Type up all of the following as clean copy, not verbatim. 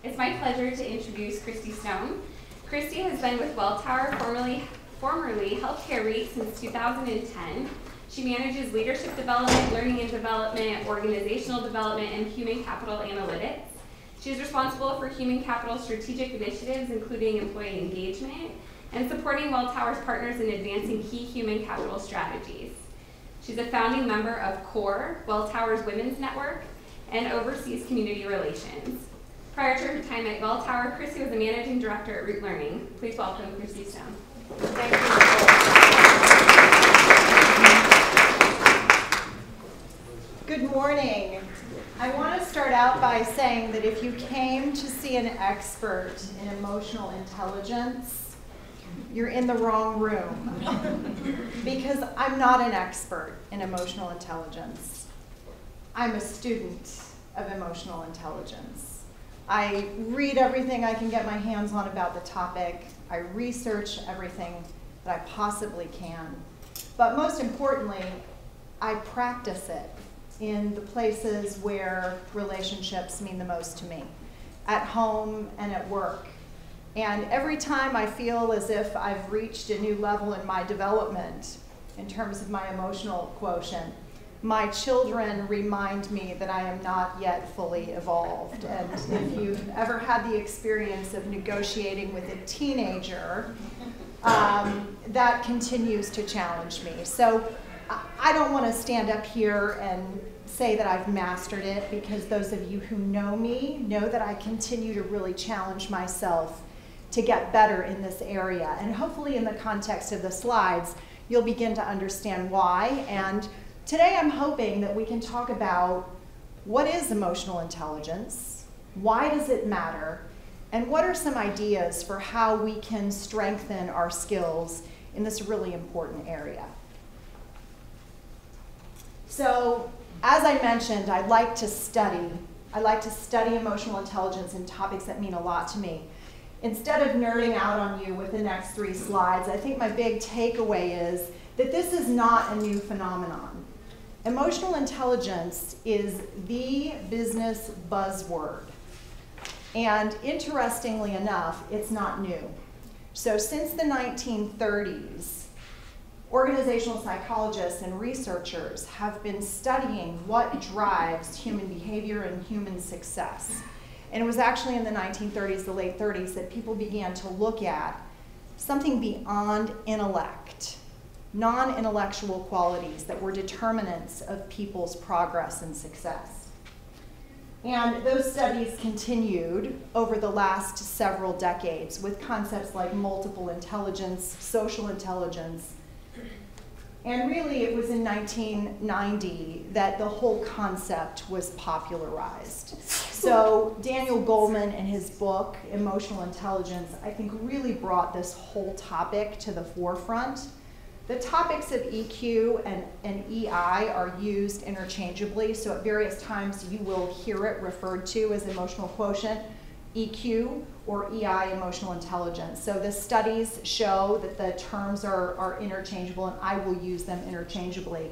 It's my pleasure to introduce Christy Stone. Christy has been with Welltower, formerly Healthcare REIT, since 2010. She manages leadership development, learning and development, organizational development, and human capital analytics. She is responsible for human capital strategic initiatives, including employee engagement, and supporting Welltower's partners in advancing key human capital strategies. She's a founding member of CORE, Welltower's Women's Network, and oversees community relations. Prior to her time at Welltower, Christy was a managing director at Root Learning. Please welcome Christy Stone. Thank you. Good morning. I want to start out by saying that if you came to see an expert in emotional intelligence, you're in the wrong room. Because I'm not an expert in emotional intelligence. I'm a student of emotional intelligence. I read everything I can get my hands on about the topic. I research everything that I possibly can. But most importantly, I practice it in the places where relationships mean the most to me, at home and at work. And every time I feel as if I've reached a new level in my development in terms of my emotional quotient, my children remind me that I am not yet fully evolved. And if you've ever had the experience of negotiating with a teenager, that continues to challenge me. So I don't want to stand up here and say that I've mastered it, because those of you who know me know that I continue to really challenge myself to get better in this area. And hopefully in the context of the slides, you'll begin to understand why. And today I'm hoping that we can talk about what is emotional intelligence, why does it matter, and what are some ideas for how we can strengthen our skills in this really important area. So, as I mentioned, I like to study emotional intelligence and topics that mean a lot to me. Instead of nerding out on you with the next 3 slides, I think my big takeaway is that this is not a new phenomenon. Emotional intelligence is the business buzzword. And interestingly enough, it's not new. So since the 1930s, organizational psychologists and researchers have been studying what drives human behavior and human success. And it was actually in the 1930s, the late 30s, that people began to look at something beyond intellect, non-intellectual qualities that were determinants of people's progress and success. And those studies continued over the last several decades with concepts like multiple intelligence, social intelligence. And really, it was in 1990 that the whole concept was popularized. So Daniel Goleman, in his book, Emotional Intelligence, I think really brought this whole topic to the forefront. The topics of EQ and EI are used interchangeably, so at various times you will hear it referred to as emotional quotient, EQ, or EI, emotional intelligence. So the studies show that the terms are interchangeable, and I will use them interchangeably.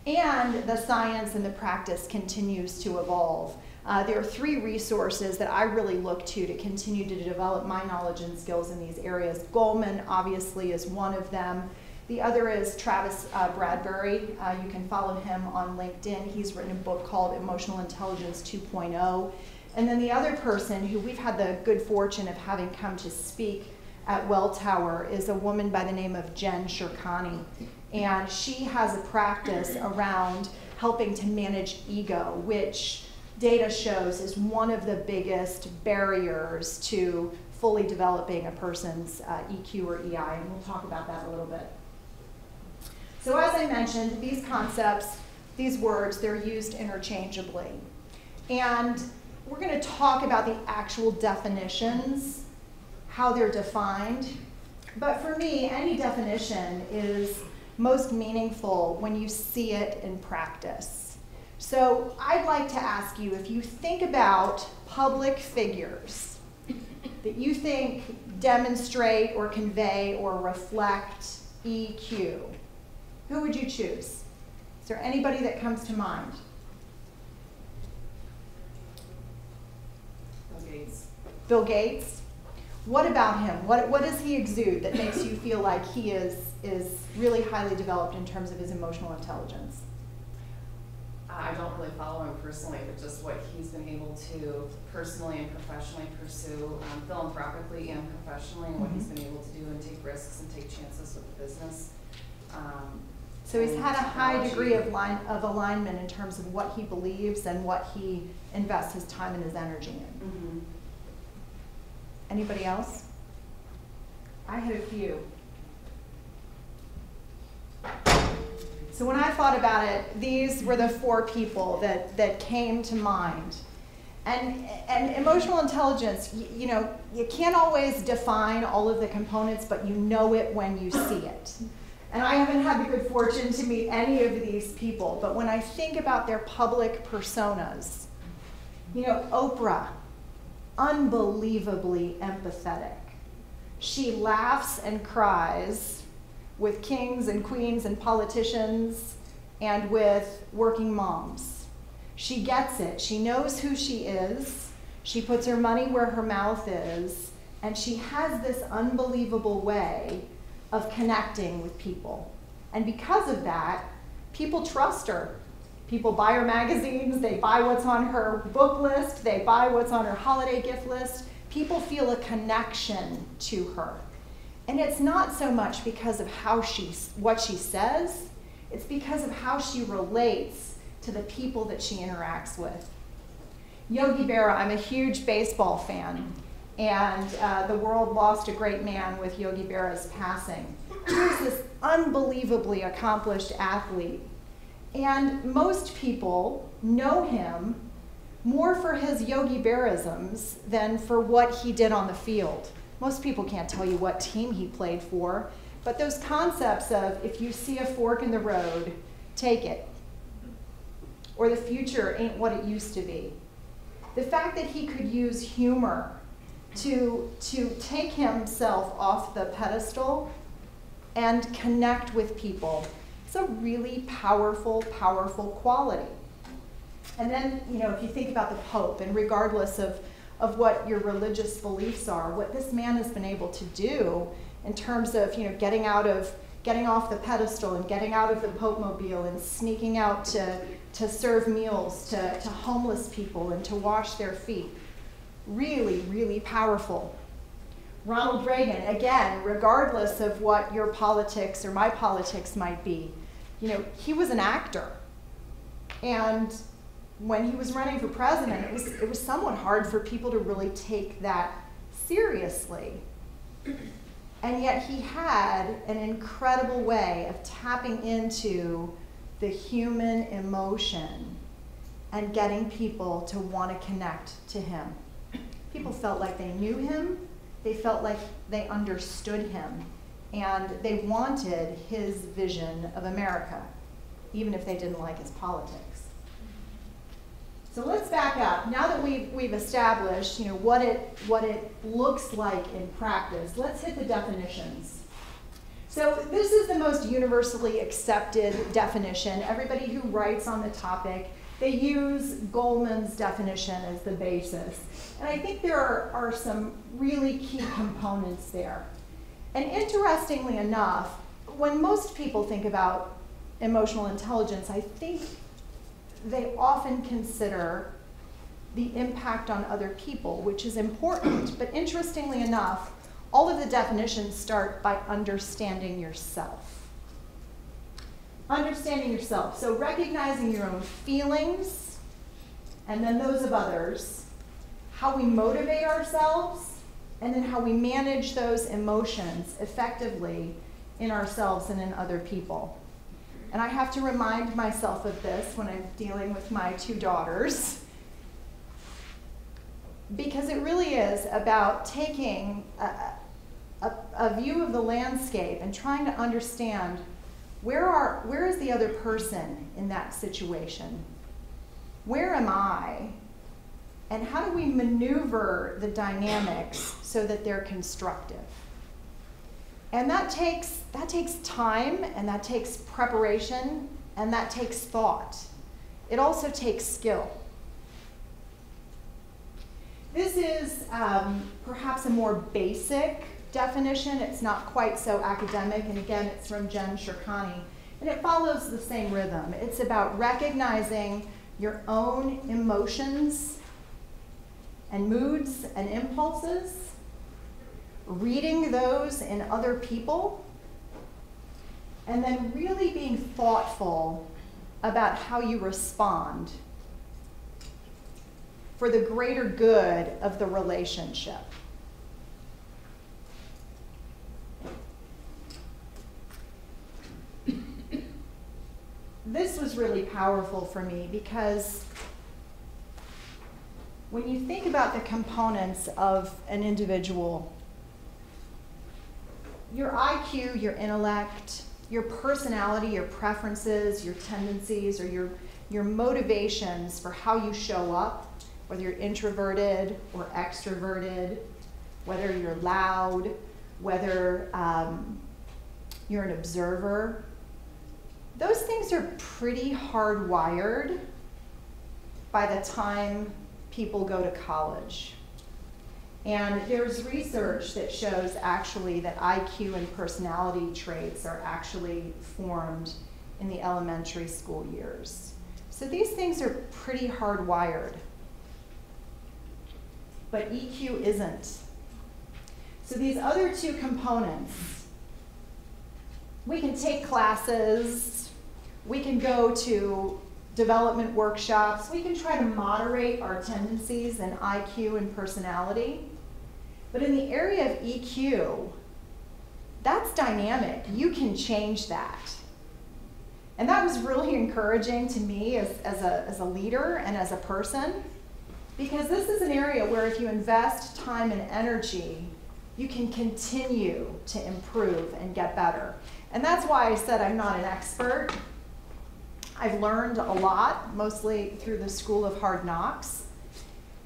And the science and the practice continues to evolve. There are 3 resources that I really look to continue to develop my knowledge and skills in these areas. Goleman, obviously, is one of them. The other is Travis Bradbury. You can follow him on LinkedIn. He's written a book called Emotional Intelligence 2.0. And then the other person who we've had the good fortune of having come to speak at Welltower is a woman by the name of Jen Shirkani. And she has a practice around helping to manage ego, which data shows is one of the biggest barriers to fully developing a person's EQ or EI, and we'll talk about that a little bit. So as I mentioned, these concepts, these words, they're used interchangeably. And we're going to talk about the actual definitions, how they're defined. But for me, any definition is most meaningful when you see it in practice. So I'd like to ask you, if you think about public figures that you think demonstrate or convey or reflect EQ, who would you choose? Is there anybody that comes to mind? Gates. Bill Gates? What about him? What does he exude that makes you feel like he is really highly developed in terms of his emotional intelligence? I don't really follow him personally, but just what he's been able to personally and professionally pursue, philanthropically and professionally, and what he's been able to do and take risks and take chances with the business. So he's had a high degree of alignment in terms of what he believes and what he invests his time and his energy in. Mm-hmm. Anybody else? I had a few. So when I thought about it, these were the 4 people that came to mind. And emotional intelligence, you know, you can't always define all of the components, but you know it when you see it. And I haven't had the good fortune to meet any of these people, but when I think about their public personas, you know, Oprah, unbelievably empathetic. She laughs and cries with kings and queens and politicians and with working moms. She gets it. She knows who she is. She puts her money where her mouth is, and she has this unbelievable way of connecting with people. And because of that, people trust her. People buy her magazines, they buy what's on her book list, they buy what's on her holiday gift list. People feel a connection to her. And it's not so much because of what she says, it's because of how she relates to the people that she interacts with. Yogi Berra, I'm a huge baseball fan, and the world lost a great man with Yogi Berra's passing. He was this unbelievably accomplished athlete. And most people know him more for his Yogi Berraisms than for what he did on the field. Most people can't tell you what team he played for, but those concepts of if you see a fork in the road, take it. Or the future ain't what it used to be. The fact that he could use humor to take himself off the pedestal and connect with people, it's a really powerful, powerful quality. And then, you know, if you think about the Pope, and regardless of what your religious beliefs are, what this man has been able to do in terms of, you know, getting off the pedestal and getting out of the Pope-mobile and sneaking out to serve meals to homeless people and to wash their feet. Really, really powerful. Ronald Reagan, again, regardless of what your politics or my politics might be, you know, he was an actor. And when he was running for president, it was somewhat hard for people to really take that seriously. And yet he had an incredible way of tapping into the human emotion and getting people to want to connect to him. People felt like they knew him, they felt like they understood him, and they wanted his vision of America, even if they didn't like his politics. So let's back up. Now that we've established, you know, what it looks like in practice, let's hit the definitions. So this is the most universally accepted definition. Everybody who writes on the topic, they use Goleman's definition as the basis. And I think there are some really key components there. And interestingly enough, when most people think about emotional intelligence, I think they often consider the impact on other people, which is important. But interestingly enough, all of the definitions start by understanding yourself. Understanding yourself. So recognizing your own feelings, and then those of others, how we motivate ourselves, and then how we manage those emotions effectively in ourselves and in other people. And I have to remind myself of this when I'm dealing with my 2 daughters, because it really is about taking a view of the landscape and trying to understand where is the other person in that situation? Where am I? And how do we maneuver the dynamics so that they're constructive? And that takes time, and that takes preparation, and that takes thought. It also takes skill. This is perhaps a more basic definition. It's not quite so academic, and again, it's from Jen Shirkani, and it follows the same rhythm. It's about recognizing your own emotions and moods and impulses, reading those in other people, and then really being thoughtful about how you respond for the greater good of the relationship. This was really powerful for me because when you think about the components of an individual, your IQ, your intellect, your personality, your preferences, your tendencies, or your motivations for how you show up, whether you're introverted or extroverted, whether you're loud, whether you're an observer, those things are pretty hardwired by the time people go to college. And there's research that shows actually that IQ and personality traits are actually formed in the elementary school years. So these things are pretty hardwired. But EQ isn't. So these other two components, we can take classes, we can go to development workshops, we can try to moderate our tendencies in IQ and personality. But in the area of EQ, that's dynamic. You can change that. And that was really encouraging to me as a leader and as a person, because this is an area where if you invest time and energy, you can continue to improve and get better. And that's why I said I'm not an expert. I've learned a lot, mostly through the School of Hard Knocks.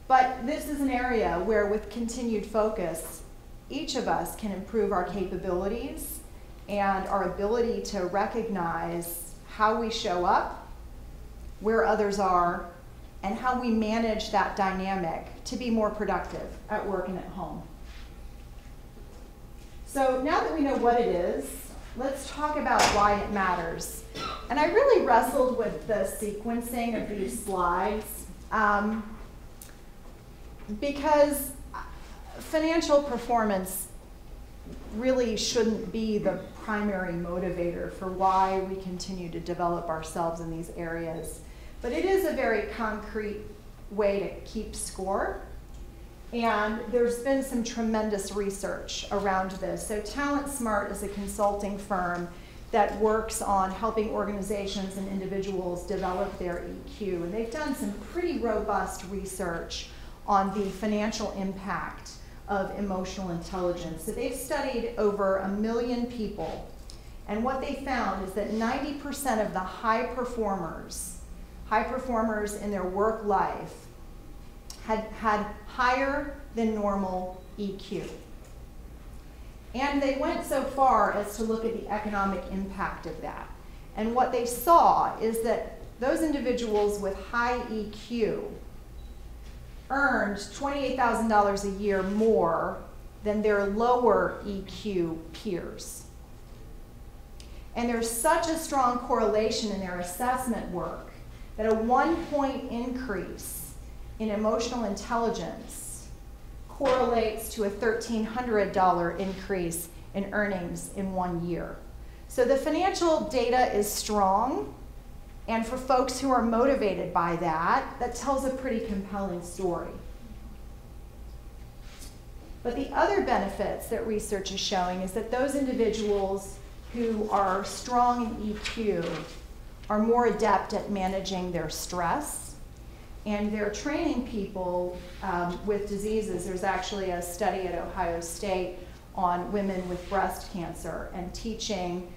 But this is an area where with continued focus, each of us can improve our capabilities and our ability to recognize how we show up, where others are, and how we manage that dynamic to be more productive at work and at home. So now that we know what it is, let's talk about why it matters. And I really wrestled with the sequencing of these slides because financial performance really shouldn't be the primary motivator for why we continue to develop ourselves in these areas. But it is a very concrete way to keep score. And there's been some tremendous research around this. So Talent Smart is a consulting firm that works on helping organizations and individuals develop their EQ. And they've done some pretty robust research on the financial impact of emotional intelligence. So they've studied over 1 million people. And what they found is that 90% of the high performers in their work life had higher than normal EQ. And they went so far as to look at the economic impact of that. And what they saw is that those individuals with high EQ earned $28,000 a year more than their lower EQ peers. And there's such a strong correlation in their assessment work that a 1-point increase in emotional intelligence correlates to a $1,300 increase in earnings in 1 year. So the financial data is strong, and for folks who are motivated by that, that tells a pretty compelling story. But the other benefits that research is showing is that those individuals who are strong in EQ are more adept at managing their stress, and they're training people with diseases. There's actually a study at Ohio State on women with breast cancer and teaching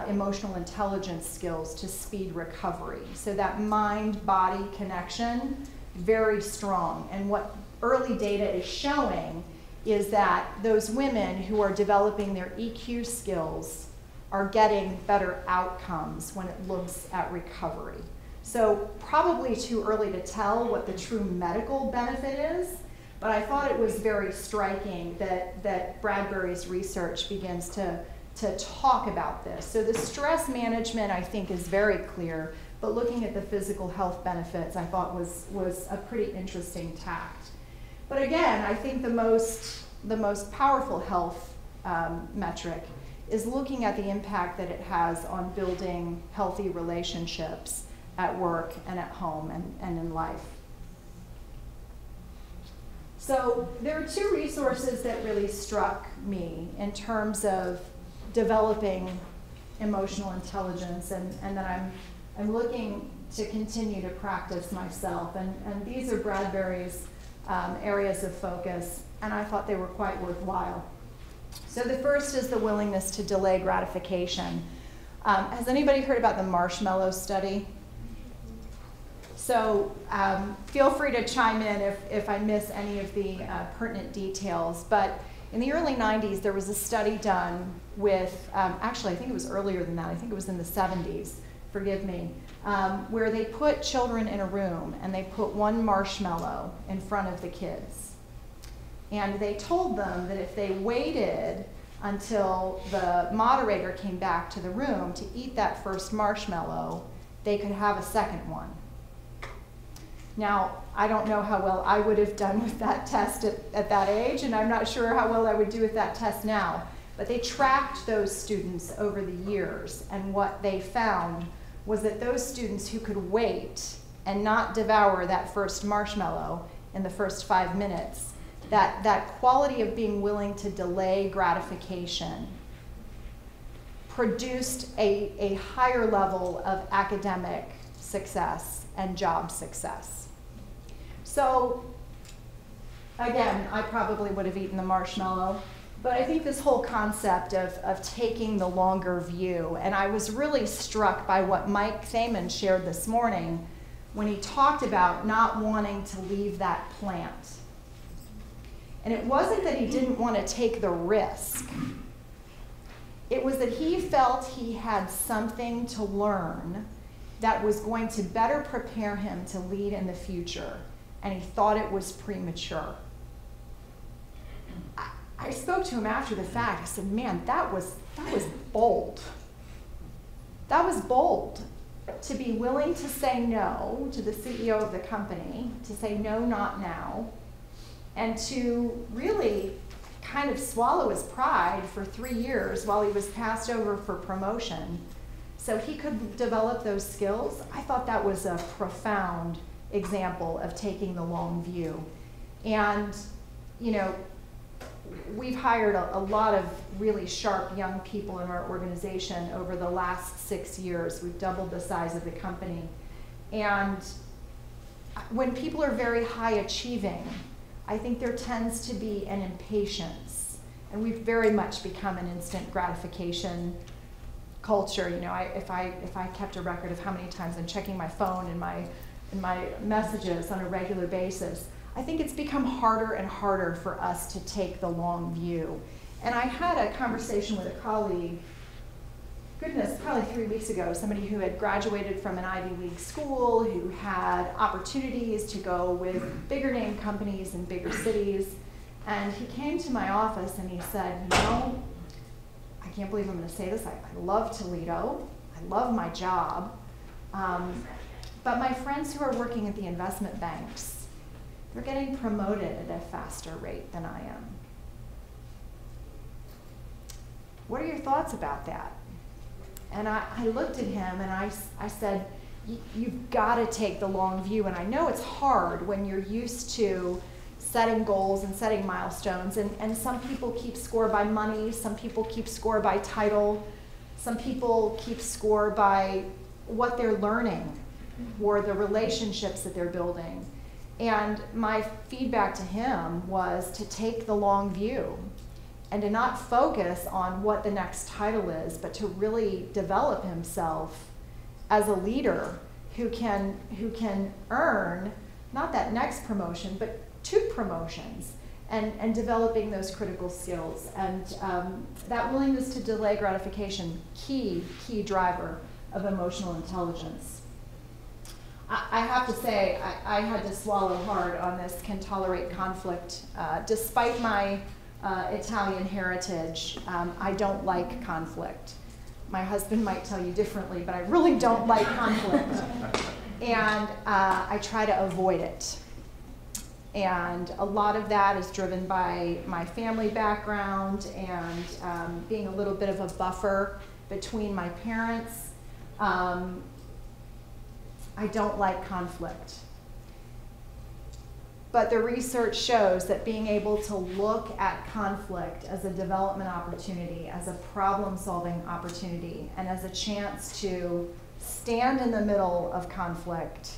emotional intelligence skills to speed recovery. So that mind-body connection, very strong. And what early data is showing is that those women who are developing their EQ skills are getting better outcomes when it looks at recovery. So probably too early to tell what the true medical benefit is, But I thought it was very striking that Bradbury's research begins to talk about this. So the stress management, I think, is very clear, but looking at the physical health benefits, I thought was a pretty interesting tact. But again, I think the most powerful health metric is looking at the impact that it has on building healthy relationships at work and at home and in life. So there are two resources that really struck me in terms of developing emotional intelligence and that I'm looking to continue to practice myself. And these are Bradbury's areas of focus, and I thought they were quite worthwhile. So the first is the willingness to delay gratification. Has anybody heard about the marshmallow study? So feel free to chime in if I miss any of the pertinent details. But in the early 90s, there was a study done with, actually I think it was earlier than that, I think it was in the 70s, forgive me, where they put children in a room and they put one marshmallow in front of the kids. And they told them that if they waited until the moderator came back to the room to eat that first marshmallow, they could have a second one. Now, I don't know how well I would have done with that test at that age, and I'm not sure how well I would do with that test now. But they tracked those students over the years, and what they found was that those students who could wait and not devour that first marshmallow in the first 5 minutes, that quality of being willing to delay gratification produced a higher level of academic success and job success. So again, I probably would have eaten the marshmallow, but I think this whole concept of taking the longer view, and I was really struck by what Mike Thaman shared this morning when he talked about not wanting to leave that plant. And it wasn't that he didn't want to take the risk. It was that he felt he had something to learn that was going to better prepare him to lead in the future, and he thought it was premature. I spoke to him after the fact. I said, man, that was bold. That was bold, to be willing to say no to the CEO of the company, to say no, not now, and to really kind of swallow his pride for 3 years while he was passed over for promotion so he could develop those skills. I thought that was a profound example of taking the long view. And, you know, we've hired a lot of really sharp young people in our organization over the last 6 years. We've doubled the size of the company. And when people are very high achieving, I think there tends to be an impatience. And we've very much become an instant gratification culture. You know, if I kept a record of how many times I'm checking my phone and my messages on a regular basis, I think it's become harder and harder for us to take the long view. And I had a conversation with a colleague, goodness, probably 3 weeks ago, somebody who had graduated from an Ivy League school, who had opportunities to go with bigger name companies in bigger cities. And he came to my office and he said, you know, I can't believe I'm going to say this, I love Toledo, I love my job, but my friends who are working at the investment banks, they're getting promoted at a faster rate than I am. What are your thoughts about that? And I looked at him and I said, you've got to take the long view. And I know it's hard when you're used to setting goals and setting milestones. And some people keep score by money, some people keep score by title, some people keep score by what they're learning or the relationships that they're building. And my feedback to him was to take the long view and to not focus on what the next title is, but to really develop himself as a leader who can earn not that next promotion, but 2 promotions, and developing those critical skills. And that willingness to delay gratification, key driver of emotional intelligence. I have to say, I had to swallow hard on this can tolerate conflict. Despite my Italian heritage, I don't like conflict. My husband might tell you differently, but I really don't like conflict. And I try to avoid it. And a lot of that is driven by my family background and being a little bit of a buffer between my parents. I don't like conflict. But the research shows that being able to look at conflict as a development opportunity, as a problem-solving opportunity, and as a chance to stand in the middle of conflict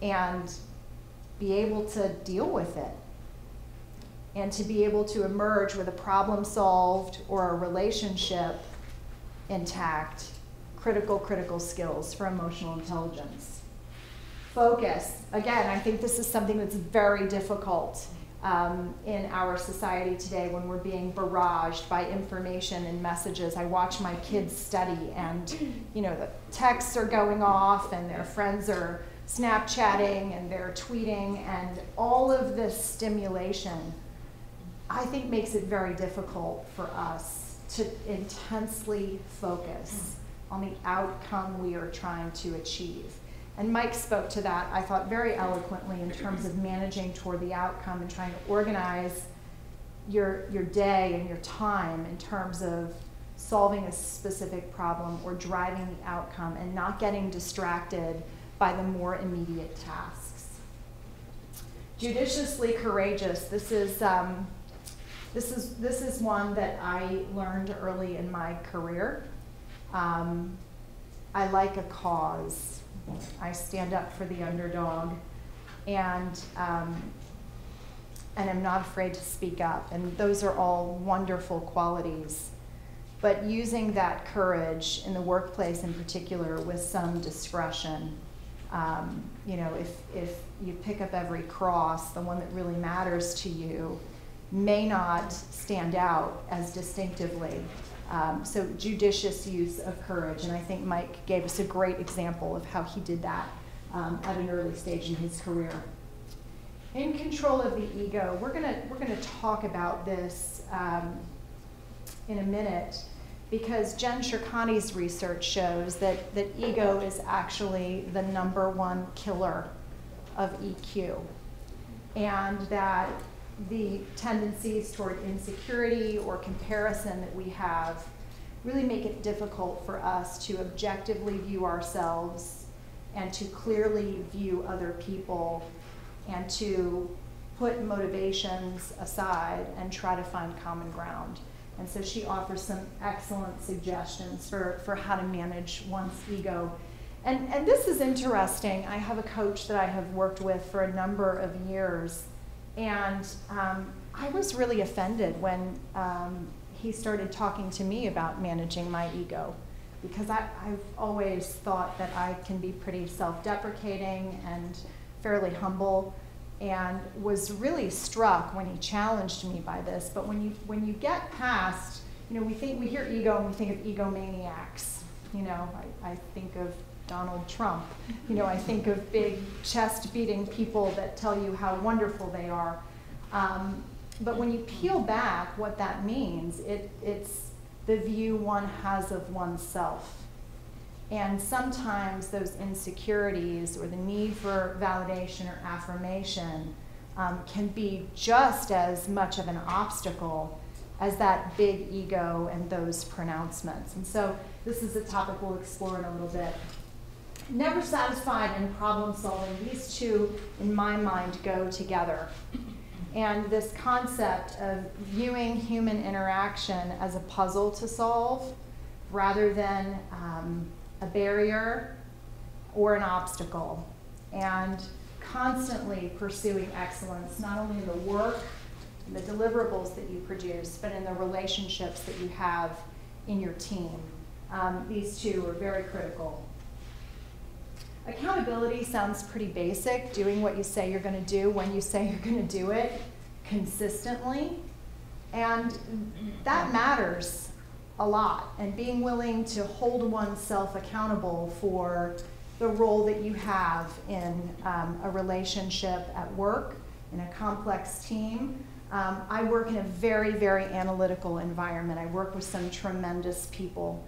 and be able to deal with it, and to be able to emerge with a problem solved or a relationship intact, critical skills for emotional intelligence. Focus. Again, I think this is something that's very difficult in our society today when we're being barraged by information and messages. I watch my kids study and, you know, the texts are going off and their friends are Snapchatting and they're tweeting, and all of this stimulation, I think, makes it very difficult for us to intensely focus on the outcome we are trying to achieve. And Mike spoke to that, I thought, very eloquently in terms of managing toward the outcome and trying to organize your day and your time in terms of solving a specific problem or driving the outcome and not getting distracted by the more immediate tasks. Judiciously courageous. This is one that I learned early in my career. I like a cause. I stand up for the underdog, and I'm not afraid to speak up. And those are all wonderful qualities. But using that courage in the workplace in particular with some discretion. You know, if you pick up every cross, the one that really matters to you may not stand out as distinctively. So judicious use of courage, and I think Mike gave us a great example of how he did that at an early stage in his career. In control of the ego, we're gonna talk about this in a minute, because Jen Shirkani's research shows that ego is actually the #1 killer of EQ, and that the tendencies toward insecurity or comparison that we have really make it difficult for us to objectively view ourselves and to clearly view other people and to put motivations aside and try to find common ground. And so she offers some excellent suggestions for how to manage one's ego. And this is interesting. I have a coach that I have worked with for a number of years, and I was really offended when he started talking to me about managing my ego, because I've always thought that I can be pretty self-deprecating and fairly humble, and was really struck when he challenged me by this. But when you get past, you know, we hear ego and we think of egomaniacs. You know, I think of Donald Trump. You know, I think of big chest-beating people that tell you how wonderful they are. But when you peel back what that means, it's the view one has of oneself. And sometimes those insecurities or the need for validation or affirmation can be just as much of an obstacle as that big ego and those pronouncements. And so this is a topic we'll explore in a little bit. Never satisfied and problem solving, these two, in my mind, go together. And this concept of viewing human interaction as a puzzle to solve rather than a barrier or an obstacle, and constantly pursuing excellence, not only in the work and the deliverables that you produce, but in the relationships that you have in your team. These two are very critical. Accountability sounds pretty basic, doing what you say you're going to do when you say you're going to do it consistently, and that matters a lot, and being willing to hold oneself accountable for the role that you have in a relationship at work, in a complex team. I work in a very, very analytical environment. I work with some tremendous people,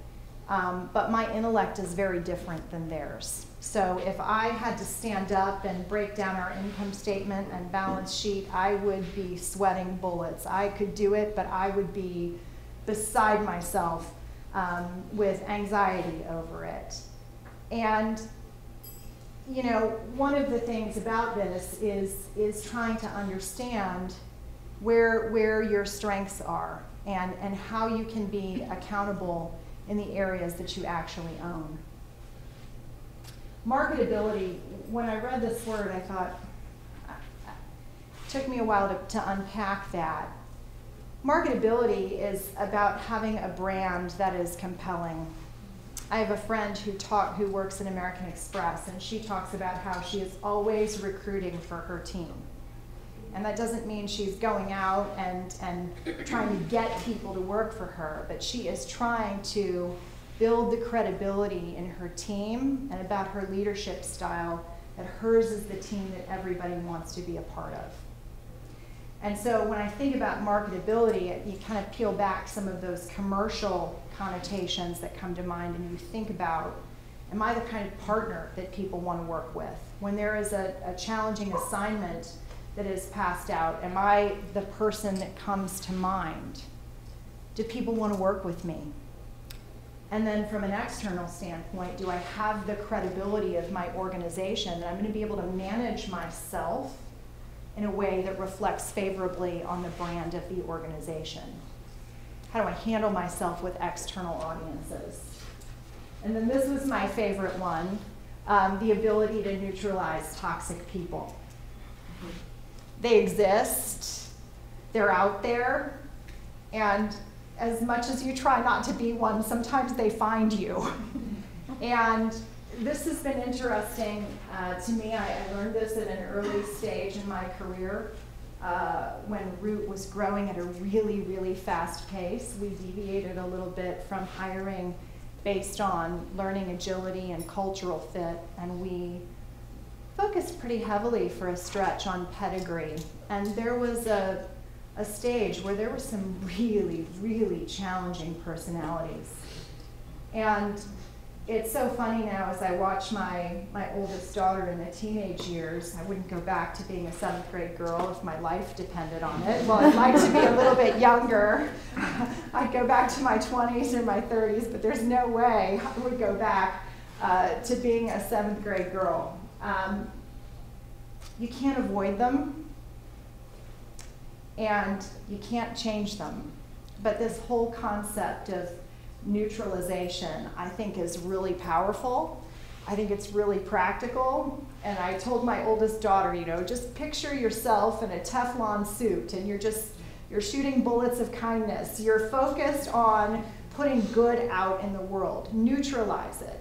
but my intellect is very different than theirs. So if I had to stand up and break down our income statement and balance sheet, I would be sweating bullets. I could do it, but I would be beside myself with anxiety over it. And you know, one of the things about this is trying to understand where your strengths are and how you can be accountable in the areas that you actually own. Marketability, when I read this word, I thought, it took me a while to unpack that. Marketability is about having a brand that is compelling. I have a friend who works in American Express, and she talks about how she is always recruiting for her team. And that doesn't mean she's going out and trying to get people to work for her, but she is trying to build the credibility in her team and about her leadership style, that hers is the team that everybody wants to be a part of. And so when I think about marketability, you kind of peel back some of those commercial connotations that come to mind, and you think about, am I the kind of partner that people want to work with? When there is a challenging assignment that is passed out, am I the person that comes to mind? Do people want to work with me? And then from an external standpoint, do I have the credibility of my organization that I'm going to be able to manage myself in a way that reflects favorably on the brand of the organization? How do I handle myself with external audiences? And then this was my favorite one, the ability to neutralize toxic people. They exist, they're out there, and as much as you try not to be one, sometimes they find you. And this has been interesting to me. I learned this at an early stage in my career when Root was growing at a really, really fast pace. We deviated a little bit from hiring based on learning agility and cultural fit, and we focused pretty heavily for a stretch on pedigree. And there was a stage where there were some really, really challenging personalities. And it's so funny now as I watch my oldest daughter in the teenage years. I wouldn't go back to being a 7th grade girl if my life depended on it. Well, I'd like to be a little bit younger. I'd go back to my 20s or my 30s, but there's no way I would go back to being a 7th grade girl. You can't avoid them, and you can't change them. But this whole concept of neutralization, I think, is really powerful. I think it's really practical. And I told my oldest daughter, you know, just picture yourself in a Teflon suit, and you're shooting bullets of kindness. You're focused on putting good out in the world. Neutralize it.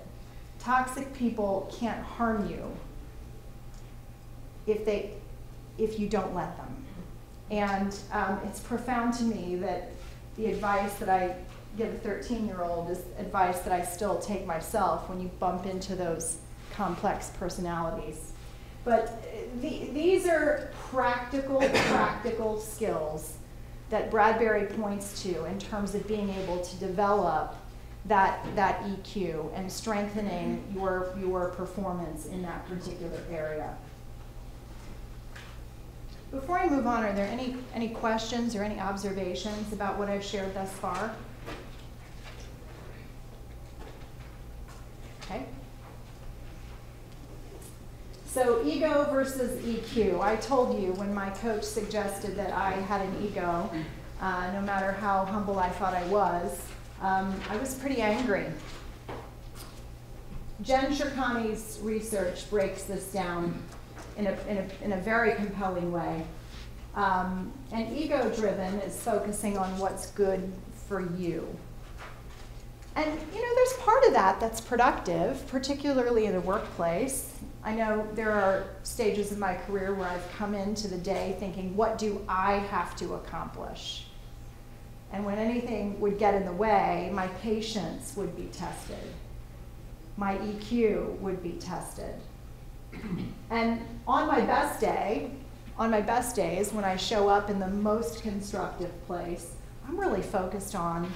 Toxic people can't harm you if you don't let them. And it's profound to me that the advice that I give a 13-year-old is advice that I still take myself when you bump into those complex personalities. But these are practical skills that Bradbury points to in terms of being able to develop that EQ and strengthening your performance in that particular area. Before I move on, are there any questions or any observations about what I've shared thus far? Okay. So ego versus EQ. I told you when my coach suggested that I had an ego, no matter how humble I thought I was pretty angry. Jen Shirkani's research breaks this down in a very compelling way. And ego-driven is focusing on what's good for you. And you know, there's part of that that's productive, particularly in the workplace. I know there are stages of my career where I've come into the day thinking, what do I have to accomplish? And when anything would get in the way, my patience would be tested. my EQ would be tested. And on my best days, when I show up in the most constructive place, I'm really focused on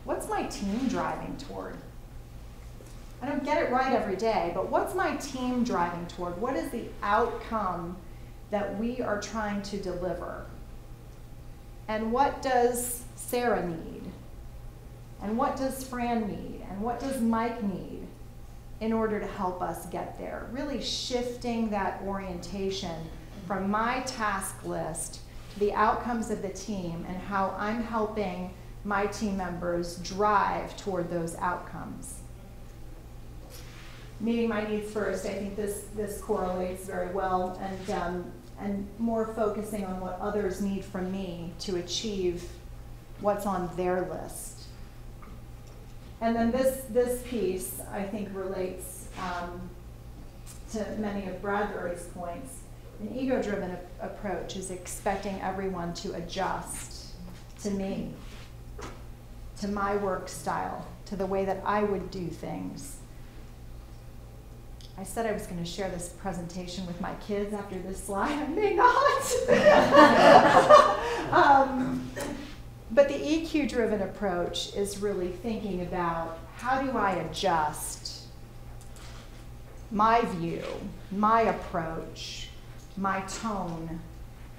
what's my team driving toward. I don't get it right every day, but what's my team driving toward? What is the outcome that we are trying to deliver? And what does Sarah need? And what does Fran need? And what does Mike need in order to help us get there? Really shifting that orientation from my task list to the outcomes of the team and how I'm helping my team members drive toward those outcomes. Meeting my needs first, I think this correlates very well, and more focusing on what others need from me to achieve what's on their list. And then this piece, I think, relates to many of Bradbury's points. An ego-driven approach is expecting everyone to adjust to me, to my work style, to the way that I would do things. I said I was going to share this presentation with my kids after this slide. I may not. But the EQ-driven approach is really thinking about how do I adjust my view, my approach, my tone,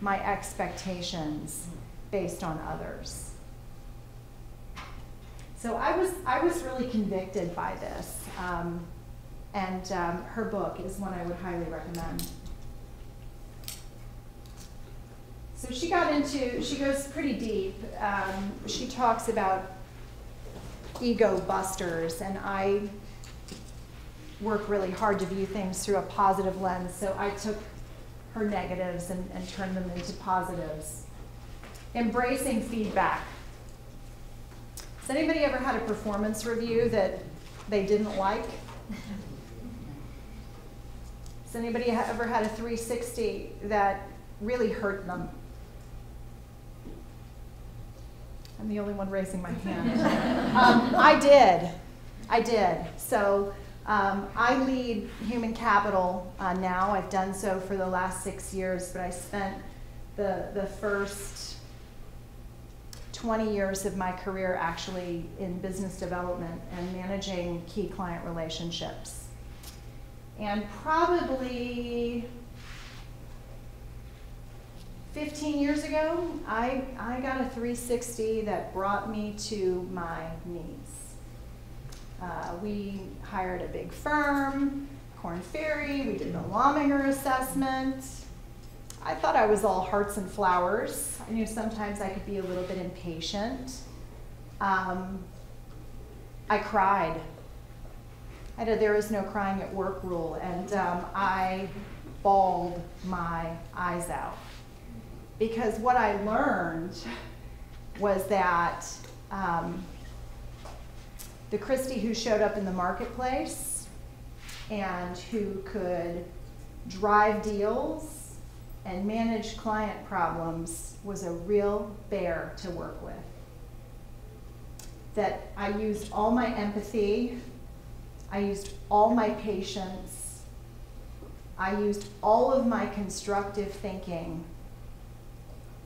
my expectations based on others. So I was really convicted by this. And her book is one I would highly recommend. So she goes pretty deep. She talks about ego busters, and I work really hard to view things through a positive lens, so I took her negatives and turned them into positives. Embracing feedback. Has anybody ever had a performance review that they didn't like? Has anybody ever had a 360 that really hurt them? I'm the only one raising my hand. I did. So I lead human capital now. I've done so for the last 6 years, but I spent the first 20 years of my career actually in business development and managing key client relationships. And probably 15 years ago, I got a 360 that brought me to my knees. We hired a big firm, Korn Ferry, we did the Lawminger assessment. I thought I was all hearts and flowers. I knew sometimes I could be a little bit impatient. I cried. I had a there is no crying at work rule, and I bawled my eyes out. Because what I learned was that the Christy who showed up in the marketplace and who could drive deals and manage client problems was a real bear to work with. That I used all my empathy, I used all my patience, I used all of my constructive thinking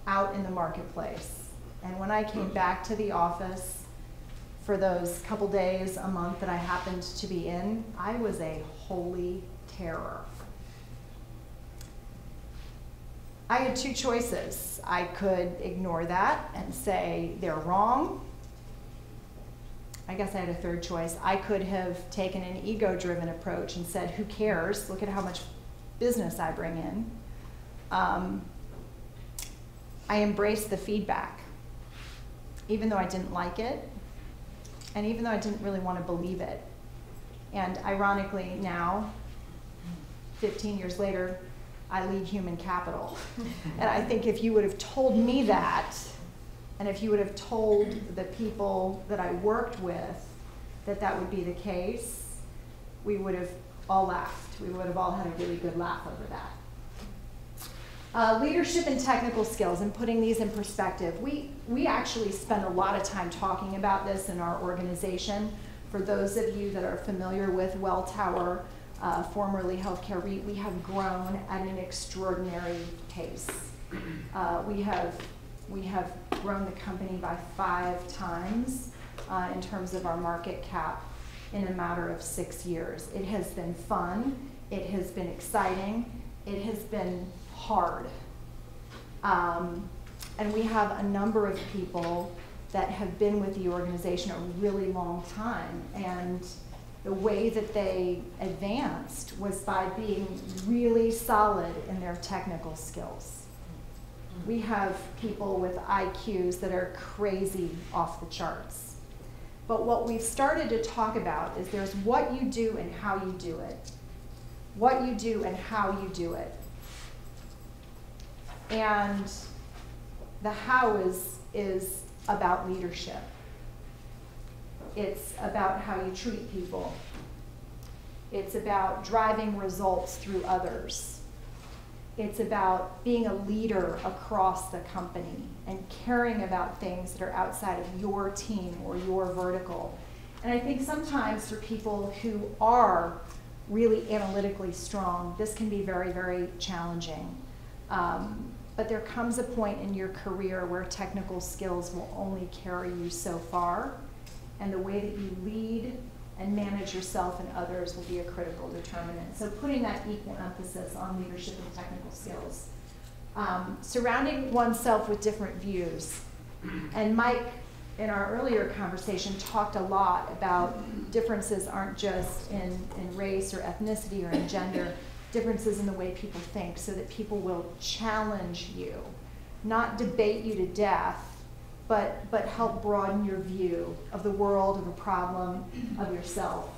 out in the marketplace. And when I came back to the office for those couple days, a month that I happened to be in, I was a holy terror. I had two choices. I could ignore that and say they're wrong. I guess I had a third choice. I could have taken an ego-driven approach and said, who cares? Look at how much business I bring in. I embraced the feedback, even though I didn't like it, and even though I didn't really want to believe it. And ironically now, 15 years later, I lead human capital. And I think if you would have told me that, and if you would have told the people that I worked with that that would be the case, we would have all laughed. We would have all had a really good laugh over that. Leadership and technical skills, and putting these in perspective. We actually spend a lot of time talking about this in our organization, For those of you that are familiar with Welltower, formerly Healthcare REIT, we have grown at an extraordinary pace. We have grown the company by 5 times in terms of our market cap in a matter of 6 years. It has been fun, it has been exciting, it has been hard. And we have a number of people that have been with the organization a really long time, and the way that they advanced was by being really solid in their technical skills. We have people with IQs that are crazy off the charts. But what we've started to talk about is there's what you do and how you do it. What you do and how you do it. And the how is about leadership. It's about how you treat people. It's about driving results through others. It's about being a leader across the company and caring about things that are outside of your team or your vertical. And I think sometimes for people who are really analytically strong, this can be very, very challenging. But there comes a point in your career where technical skills will only carry you so far, and the way that you lead and manage yourself and others will be a critical determinant. So putting that equal emphasis on leadership and technical skills. Surrounding oneself with different views. And Mike, in our earlier conversation, talked a lot about differences aren't just in race or ethnicity or in gender, differences in the way people think, so that people will challenge you, not debate you to death, but help broaden your view of the world, of a problem, of yourself.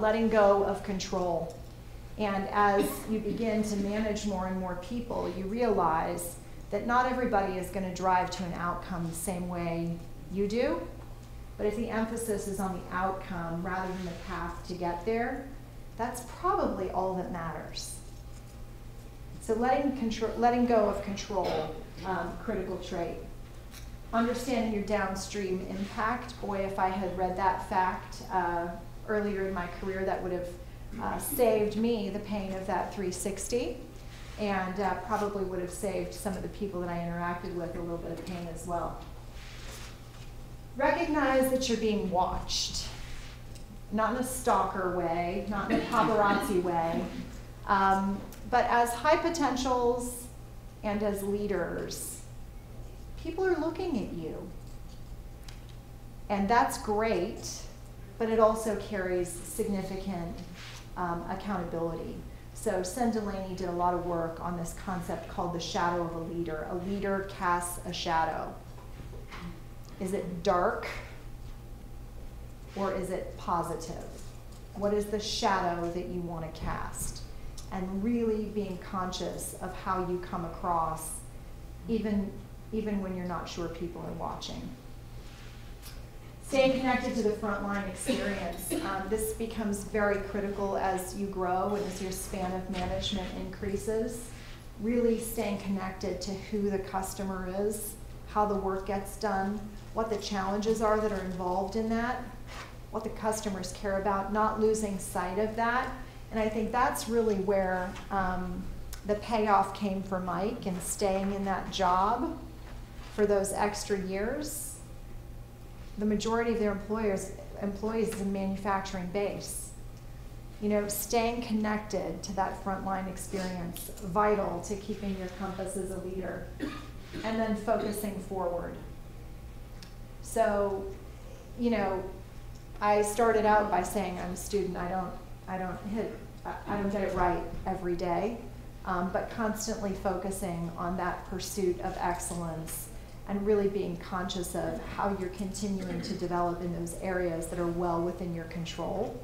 Letting go of control. And as you begin to manage more and more people, you realize that not everybody is going to drive to an outcome the same way you do, but if the emphasis is on the outcome rather than the path to get there, that's probably all that matters. So letting go of control, critical trait. Understanding your downstream impact. Boy, if I had read that fact earlier in my career, that would have saved me the pain of that 360, and probably would have saved some of the people that I interacted with a little bit of pain as well. Recognize that you're being watched. Not in a stalker way, not in a paparazzi way, but as high potentials and as leaders, people are looking at you. And that's great, but it also carries significant accountability. So Sen Delaney did a lot of work on this concept called the shadow of a leader. A leader casts a shadow. Is it dark? Or is it positive? What is the shadow that you want to cast? And really being conscious of how you come across, even when you're not sure people are watching. Staying connected to the frontline experience. This becomes very critical as you grow and as your span of management increases. Really staying connected to who the customer is, how the work gets done, what the challenges are that are involved in that, what the customers care about, not losing sight of that. And I think that's really where the payoff came for Mike and staying in that job for those extra years. The majority of their employees is a manufacturing base. You know, staying connected to that frontline experience, vital to keeping your compass as a leader, and then focusing forward. So, you know, I started out by saying I'm a student. I don't get it right every day, but constantly focusing on that pursuit of excellence and really being conscious of how you're continuing to develop in those areas that are well within your control.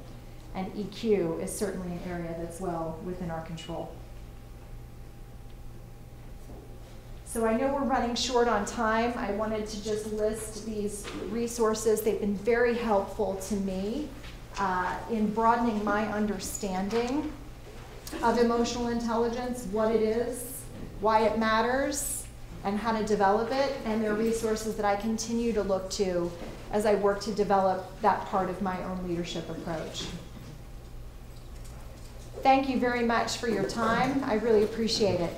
And EQ is certainly an area that's well within our control. So I know we're running short on time. I wanted to just list these resources. They've been very helpful to me in broadening my understanding of emotional intelligence, what it is, why it matters, and how to develop it, and they're resources that I continue to look to as I work to develop that part of my own leadership approach. Thank you very much for your time. I really appreciate it.